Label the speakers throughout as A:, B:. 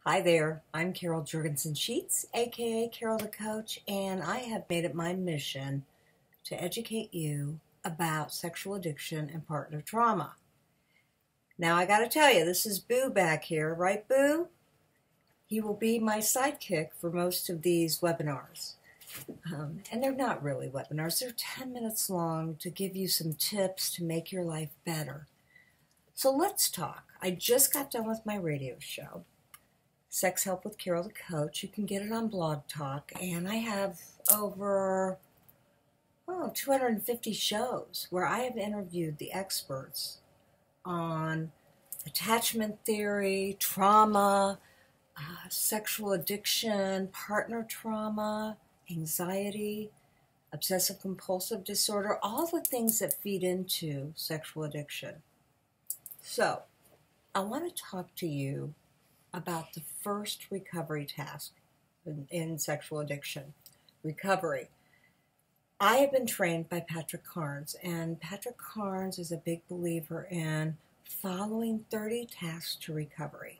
A: Hi there, I'm Carol Jurgensen-Sheets, aka Carol the Coach, and I have made it my mission to educate you about sexual addiction and partner trauma. Now I gotta tell you, this is Boo back here, right Boo? He will be my sidekick for most of these webinars. And they're not really webinars, they're 10 minutes long to give you some tips to make your life better. So let's talk. I just got done with my radio show. Sex Help with Carol the Coach. You can get it on Blog Talk, and I have over 250 shows where I have interviewed the experts on attachment theory, trauma, sexual addiction, partner trauma, anxiety, obsessive compulsive disorder, all the things that feed into sexual addiction. So, I want to talk to you about the first recovery task in sexual addiction. Recovery. I have been trained by Patrick Carnes, and Patrick Carnes is a big believer in following 30 tasks to recovery.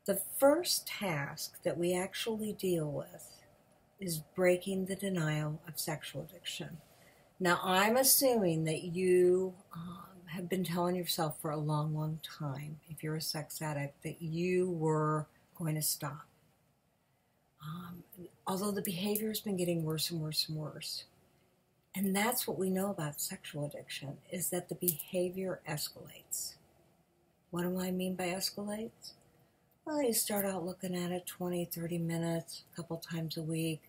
A: The first task that we actually deal with is breaking the denial of sexual addiction. Now, I'm assuming that you have been telling yourself for a long, long time, if you're a sex addict, that you were going to stop. Although the behavior has been getting worse and worse and worse. And that's what we know about sexual addiction, is that the behavior escalates. What do I mean by escalates? Well, you start out looking at it 20, 30 minutes, a couple times a week.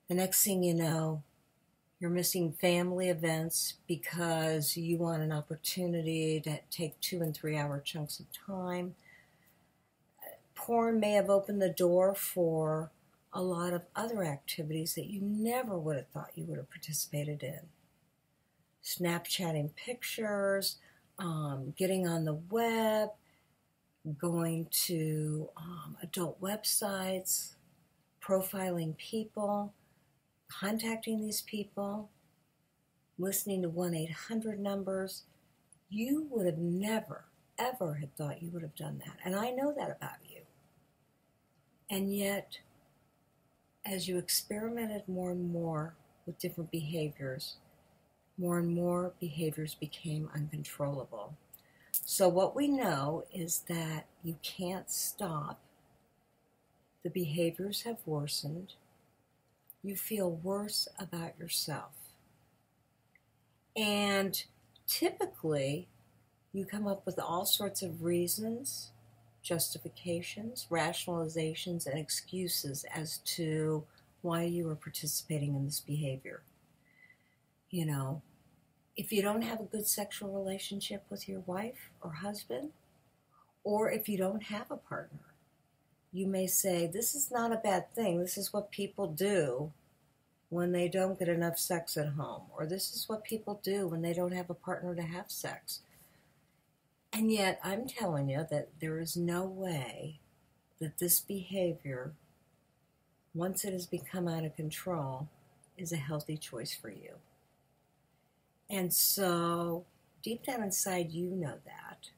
A: The next thing you know, you're missing family events because you want an opportunity to take 2 and 3 hour chunks of time. Porn may have opened the door for a lot of other activities that you never would have thought you would have participated in. Snapchatting pictures, getting on the web, going to adult websites, profiling people, contacting these people, listening to 1-800 numbers. You would have never, ever had thought you would have done that. And I know that about you. And yet, as you experimented more and more with different behaviors, more and more behaviors became uncontrollable. So what we know is that you can't stop. The behaviors have worsened. You feel worse about yourself. And typically, you come up with all sorts of reasons, justifications, rationalizations, and excuses as to why you are participating in this behavior. You know, if you don't have a good sexual relationship with your wife or husband, or if you don't have a partner, you may say, this is not a bad thing. This is what people do when they don't get enough sex at home. Or this is what people do when they don't have a partner to have sex. And yet, I'm telling you that there is no way that this behavior, once it has become out of control, is a healthy choice for you. And so, deep down inside, you know that.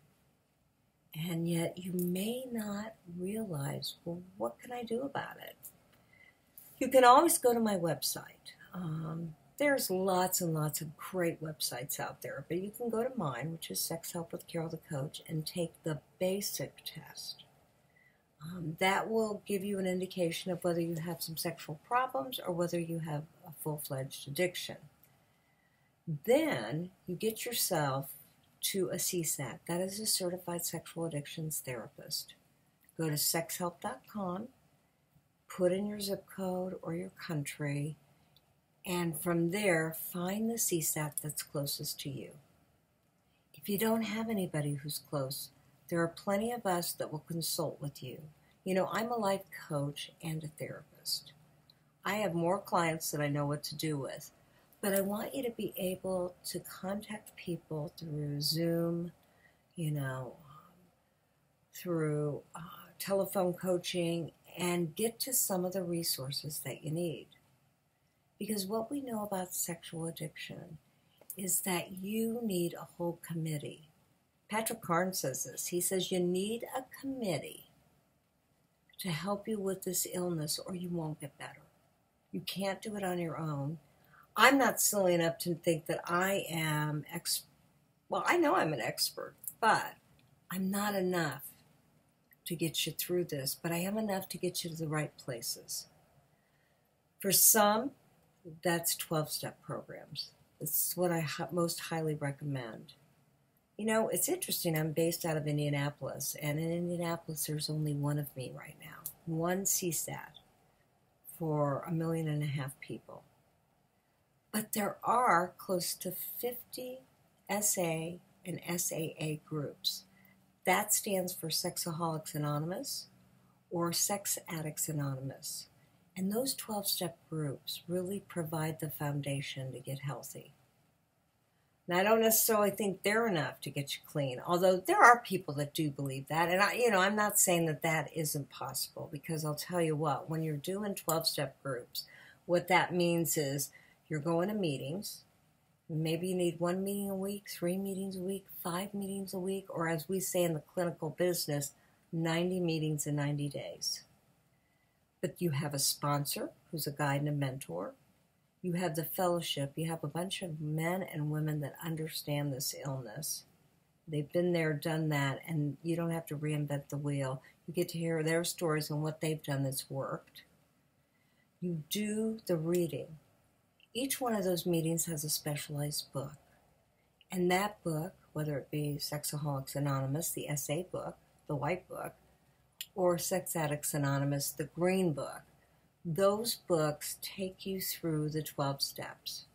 A: And yet you may not realize, well, what can I do about it? You can always go to my website. There's lots and lots of great websites out there, but you can go to mine, which is Sex Help with Carol the Coach, and take the basic test. That will give you an indication of whether you have some sexual problems or whether you have a full-fledged addiction. Then you get yourself to a CSAT. That is a certified sexual addictions therapist. Go to sexhelp.com, put in your zip code or your country, and from there, find the CSAT that's closest to you. If you don't have anybody who's close, there are plenty of us that will consult with you. You know, I'm a life coach and a therapist. I have more clients than I know what to do with. But I want you to be able to contact people through Zoom, through telephone coaching, and get to some of the resources that you need. Because what we know about sexual addiction is that you need a whole committee. Patrick Carnes says this. He says you need a committee to help you with this illness or you won't get better. You can't do it on your own. I'm not silly enough to think that I am well, I know I'm an expert, but I'm not enough to get you through this, but I am enough to get you to the right places. For some, that's 12-step programs. It's what I most highly recommend. You know, it's interesting. I'm based out of Indianapolis, and in Indianapolis, there's only one of me right now. One CSAT for 1.5 million people. But there are close to 50 SA and SAA groups. That stands for Sexaholics Anonymous or Sex Addicts Anonymous. And those 12-step groups really provide the foundation to get healthy. And I don't necessarily think they're enough to get you clean, although there are people that do believe that. And I'm not saying that that isn't possible, because I'll tell you what, when you're doing 12-step groups, what that means is you're going to meetings. Maybe you need 1 meeting a week, 3 meetings a week, 5 meetings a week, or as we say in the clinical business, 90 meetings in 90 days. But you have a sponsor who's a guide and a mentor. You have the fellowship. You have a bunch of men and women that understand this illness. They've been there, done that, and you don't have to reinvent the wheel. You get to hear their stories and what they've done that's worked. You do the reading. Each one of those meetings has a specialized book. And that book, whether it be Sexaholics Anonymous, the SA book, the white book, or Sex Addicts Anonymous, the green book, those books take you through the 12 steps.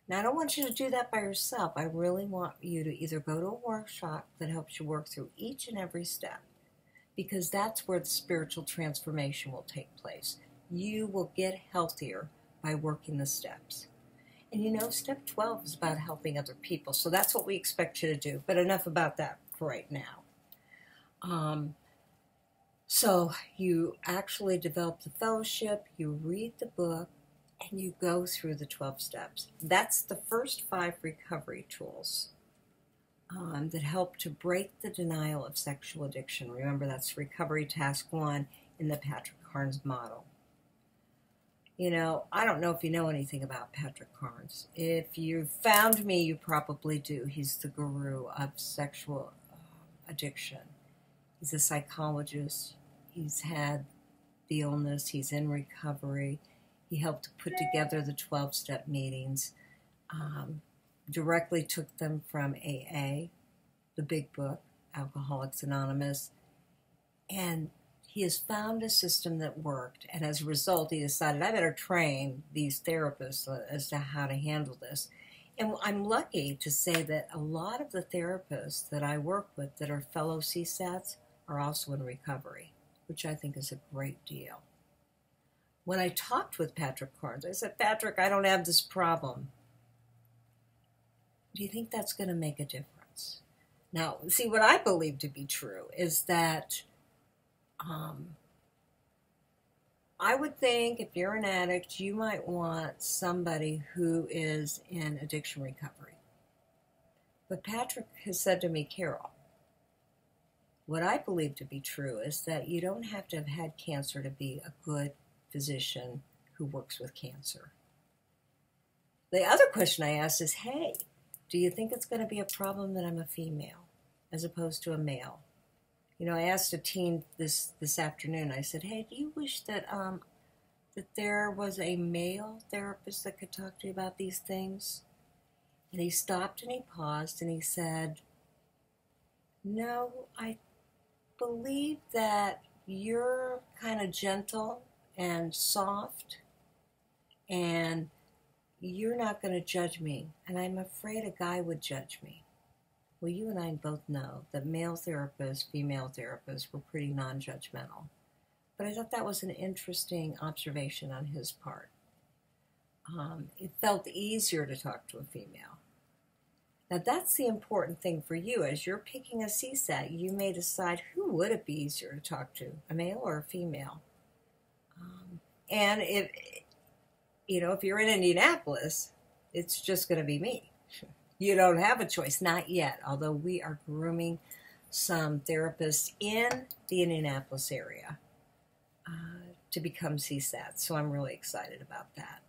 A: Now, I don't want you to do that by yourself. I really want you to either go to a workshop that helps you work through each and every step, because that's where the spiritual transformation will take place. You will get healthier by working the steps. And step 12 is about helping other people. So that's what we expect you to do. But enough about that for right now. So you actually develop the fellowship, you read the book, and you go through the 12 steps. That's the first 5 recovery tools that help to break the denial of sexual addiction. Remember, that's recovery task 1 in the Patrick Carnes model. I don't know if you know anything about Patrick Carnes. If you found me, you probably do. He's the guru of sexual addiction. He's a psychologist. He's had the illness. He's in recovery. He helped to put together the 12-step meetings, directly took them from AA, the big book, Alcoholics Anonymous, and he has found a system that worked, and as a result, he decided, I better train these therapists as to how to handle this. And I'm lucky to say that a lot of the therapists that I work with that are fellow CSATs are also in recovery, which I think is a great deal. When I talked with Patrick Carnes, I said, Patrick, I don't have this problem. Do you think that's going to make a difference? Now, see, what I believe to be true is that I would think if you're an addict, you might want somebody who is in addiction recovery. But Patrick has said to me, Carol, what I believe to be true is that you don't have to have had cancer to be a good physician who works with cancer. The other question I asked is, hey, do you think it's going to be a problem that I'm a female as opposed to a male? I asked a teen this afternoon, I said, hey, do you wish that that there was a male therapist that could talk to you about these things? And he stopped and he paused and he said, no, I believe that you're kind of gentle and soft and you're not going to judge me. And I'm afraid a guy would judge me. Well, you and I both know that male therapists, female therapists were pretty non-judgmental. But I thought that was an interesting observation on his part. It felt easier to talk to a female. Now, that's the important thing for you. As you're picking a CSAT, you may decide who would it be easier to talk to, a male or a female. And if you're in Indianapolis, it's just going to be me. You don't have a choice, not yet, although we are grooming some therapists in the Indianapolis area to become CSAT. So I'm really excited about that.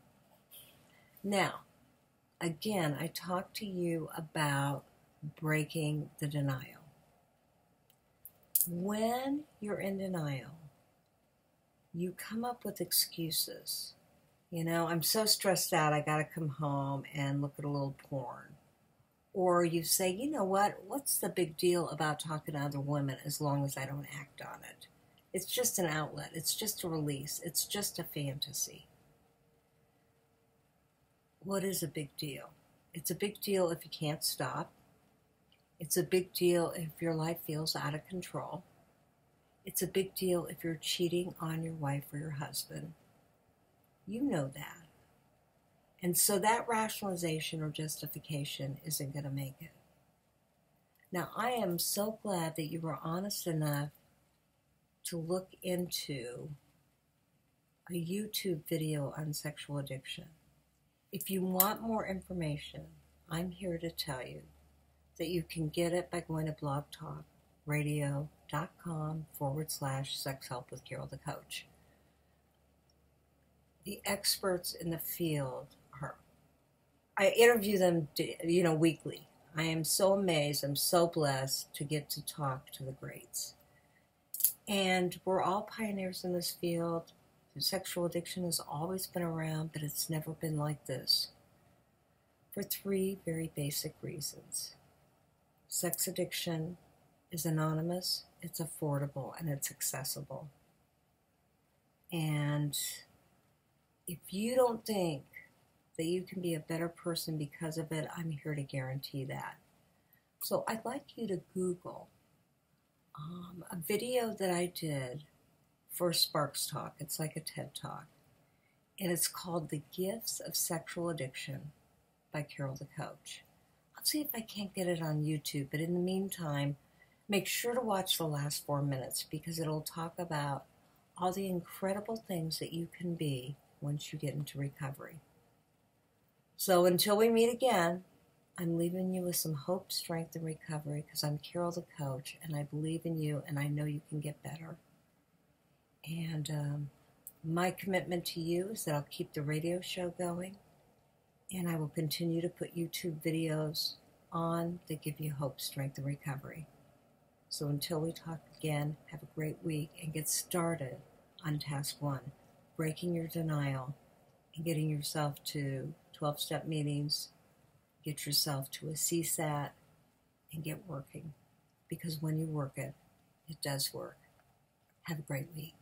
A: Now, again, I talked to you about breaking the denial. When you're in denial, you come up with excuses. You know, I'm so stressed out, I got to come home and look at a little porn. Or you say, you know what, what's the big deal about talking to other women as long as I don't act on it? It's just an outlet. It's just a release. It's just a fantasy. What is a big deal? It's a big deal if you can't stop. It's a big deal if your life feels out of control. It's a big deal if you're cheating on your wife or your husband. You know that. And so that rationalization or justification isn't going to make it. Now, I am so glad that you were honest enough to look into a YouTube video on sexual addiction. If you want more information, I'm here to tell you that you can get it by going to blogtalkradio.com/sex help with Carol the Coach. The experts in the field I interview them, weekly. I am so amazed. I'm so blessed to get to talk to the greats. And we're all pioneers in this field. Sexual addiction has always been around, but it's never been like this. For 3 very basic reasons. Sex addiction is anonymous, it's affordable, and it's accessible. And if you don't think that you can be a better person because of it, I'm here to guarantee that. So I'd like you to Google a video that I did for Sparks Talk. It's like a TED Talk. And it's called The Gifts of Sexual Addiction by Carol the Coach. I'll see if I can't get it on YouTube, but in the meantime, make sure to watch the last 4 minutes because it'll talk about all the incredible things that you can be once you get into recovery. So until we meet again, I'm leaving you with some hope, strength, and recovery because I'm Carol the Coach, and I believe in you, and I know you can get better. And my commitment to you is that I'll keep the radio show going, and I will continue to put YouTube videos on that give you hope, strength, and recovery. So until we talk again, have a great week, and get started on task 1, breaking your denial and getting yourself to 12-step meetings, get yourself to a CSAT, and get working. Because when you work it, it does work. Have a great week.